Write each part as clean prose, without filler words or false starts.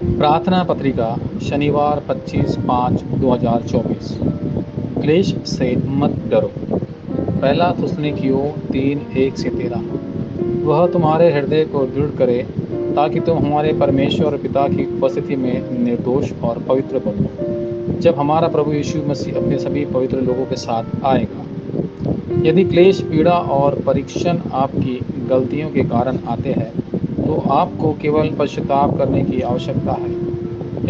प्रार्थना पत्रिका शनिवार 25/5/2024। क्लेश से मत डरो। पहला थिस्सलुनीकियों 3:1-13। वह तुम्हारे हृदय को दृढ़ करे ताकि तुम हमारे परमेश्वर और पिता की उपस्थिति में निर्दोष और पवित्र बनो जब हमारा प्रभु यीशु मसीह अपने सभी पवित्र लोगों के साथ आएगा। यदि क्लेश, पीड़ा और परीक्षण आपकी गलतियों के कारण आते हैं तो आपको केवल पश्चाताप करने की आवश्यकता है।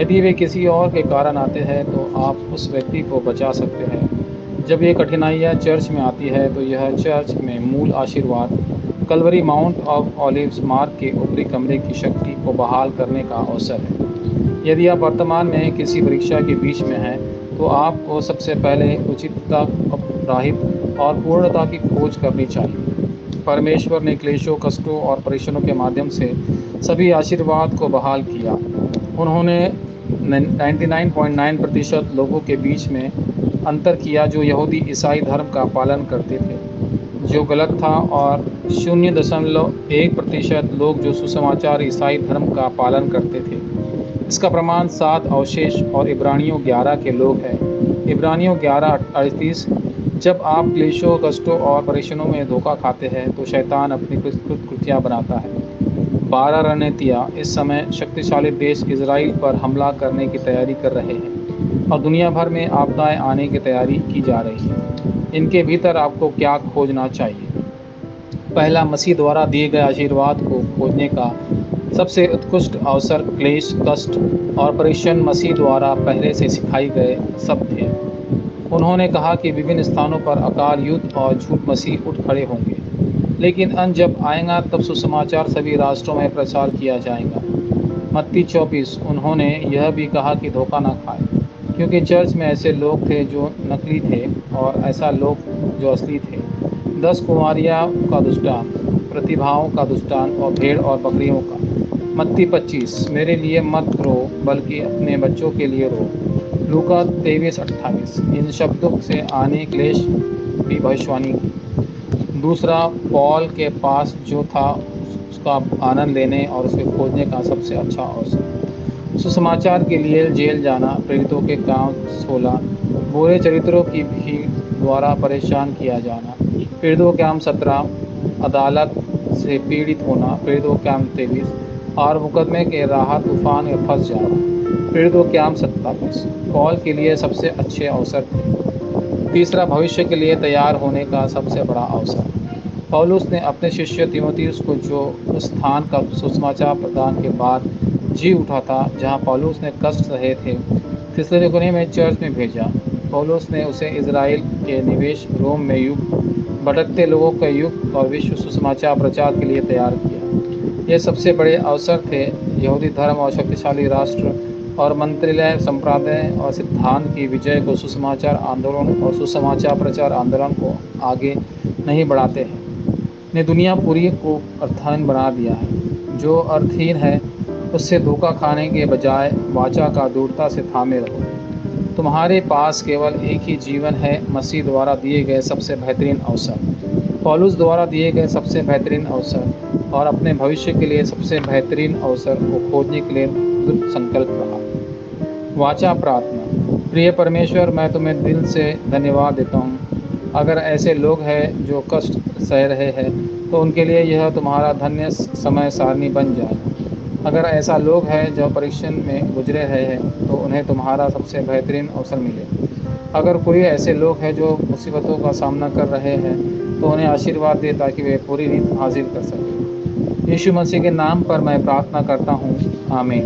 यदि वे किसी और के कारण आते हैं तो आप उस व्यक्ति को बचा सकते हैं। जब ये कठिनाइयाँ चर्च में आती है तो यह चर्च में मूल आशीर्वाद कलवरी माउंट ऑफ ऑलिव्स मार्ग के ऊपरी कमरे की शक्ति को बहाल करने का अवसर है। यदि आप वर्तमान में किसी परीक्षा के बीच में हैं तो आपको सबसे पहले उचितता, अपराहित और पूर्णता की खोज करनी चाहिए। परमेश्वर ने क्लेशों, कष्टों और परीक्षणों के माध्यम से सभी आशीर्वाद को बहाल किया। उन्होंने 99.9% लोगों के बीच में अंतर किया जो यहूदी ईसाई धर्म का पालन करते थे, जो गलत था, और 0.1% लोग जो सुसमाचार ईसाई धर्म का पालन करते थे। इसका प्रमाण 7 अवशेष और इब्रानियों 11 के लोग हैं। इब्रानियों 11:38। जब आप क्लेशों, कष्टों और परेशानियों में धोखा खाते हैं तो शैतान अपनी कृतियाँ बनाता है। 12 रणनीतियाँ इस समय शक्तिशाली देश इजराइल पर हमला करने की तैयारी कर रहे हैं और दुनिया भर में आपदाएं आने की तैयारी की जा रही है। इनके भीतर आपको क्या खोजना चाहिए? पहला, मसीह द्वारा दिए गए आशीर्वाद को खोजने का सबसे उत्कृष्ट अवसर क्लेश, कष्ट और परीक्षण मसीह द्वारा पहले से सिखाए गए सब थे। उन्होंने कहा कि विभिन्न स्थानों पर अकाल, युद्ध और झूठ मसीह उठ खड़े होंगे, लेकिन अंत जब आएगा तब सुसमाचार सभी राष्ट्रों में प्रचार किया जाएगा। मत्ती 24। उन्होंने यह भी कहा कि धोखा न खाएं, क्योंकि चर्च में ऐसे लोग थे जो नकली थे और ऐसा लोग जो असली थे। 10 कुमारियों का दृष्टांत, प्रतिभाओं का दृष्टांत और भेड़ और बकरियों का। मत्ती 25। मेरे लिए मत रो बल्कि अपने बच्चों के लिए रो। लूका 23:28। इन शब्दों से आने क्लेश भी भविष्यवाणी की। दूसरा, पौल के पास जो था उसका आनंद लेने और उसे खोजने का सबसे अच्छा अवसर। सुसमाचार के लिए जेल जाना, प्रेरितों के काम 16, बुरे चरित्रों की भीड़ द्वारा परेशान किया जाना, प्रेरितों के काम 17, अदालत से पीड़ित होना, प्रेरितों के काम 23, और मुकदमे के राह तूफान में फंस जाना, प्रेरितों के काम 27 पौल के लिए सबसे अच्छे अवसर थे। तीसरा, भविष्य के लिए तैयार होने का सबसे बड़ा अवसर। पौलुस ने अपने शिष्य तीमुथियुस को जो उस स्थान का सुसमाचार प्रदान के बाद जी उठा था जहां पौलुस ने कष्ट सहे थे, थिस्सलुनीके में चर्च में भेजा। पौलुस ने उसे इजराइल के निवेश, रोम में युग, भटकते लोगों के युग और विश्व सुसमाचार प्रचार के लिए तैयार किया। ये सबसे बड़े अवसर थे। यहूदी धर्म और शक्तिशाली राष्ट्र और मंत्रिलय, संप्रदाय और सिद्धांत की विजय को सुसमाचार आंदोलन और सुसमाचार प्रचार आंदोलन को आगे नहीं बढ़ाते हैं ने दुनिया पूरी को अर्थहीन बना दिया है। जो अर्थहीन है उससे धोखा खाने के बजाय वाचा का दृढ़ता से थामे रहो। तुम्हारे पास केवल एक ही जीवन है, मसीह द्वारा दिए गए सबसे बेहतरीन अवसर, पौलुस द्वारा दिए गए सबसे बेहतरीन अवसर और अपने भविष्य के लिए सबसे बेहतरीन अवसर को खोजने के लिए दृढ़ संकल्प रहा। वाचा प्रार्थना। प्रिय परमेश्वर, मैं तुम्हें दिल से धन्यवाद देता हूँ। अगर ऐसे लोग हैं जो कष्ट सह रहे हैं तो उनके लिए यह तुम्हारा धन्य समय सारणी बन जाए। अगर ऐसा लोग हैं जो परीक्षण में गुजरे रहे हैं तो उन्हें तुम्हारा सबसे बेहतरीन अवसर मिले। अगर कोई ऐसे लोग हैं जो मुसीबतों का सामना कर रहे हैं तो उन्हें आशीर्वाद दे ताकि वे पूरी रीत हासिल कर सकें। यीशु मसीह के नाम पर मैं प्रार्थना करता हूँ, आमीन।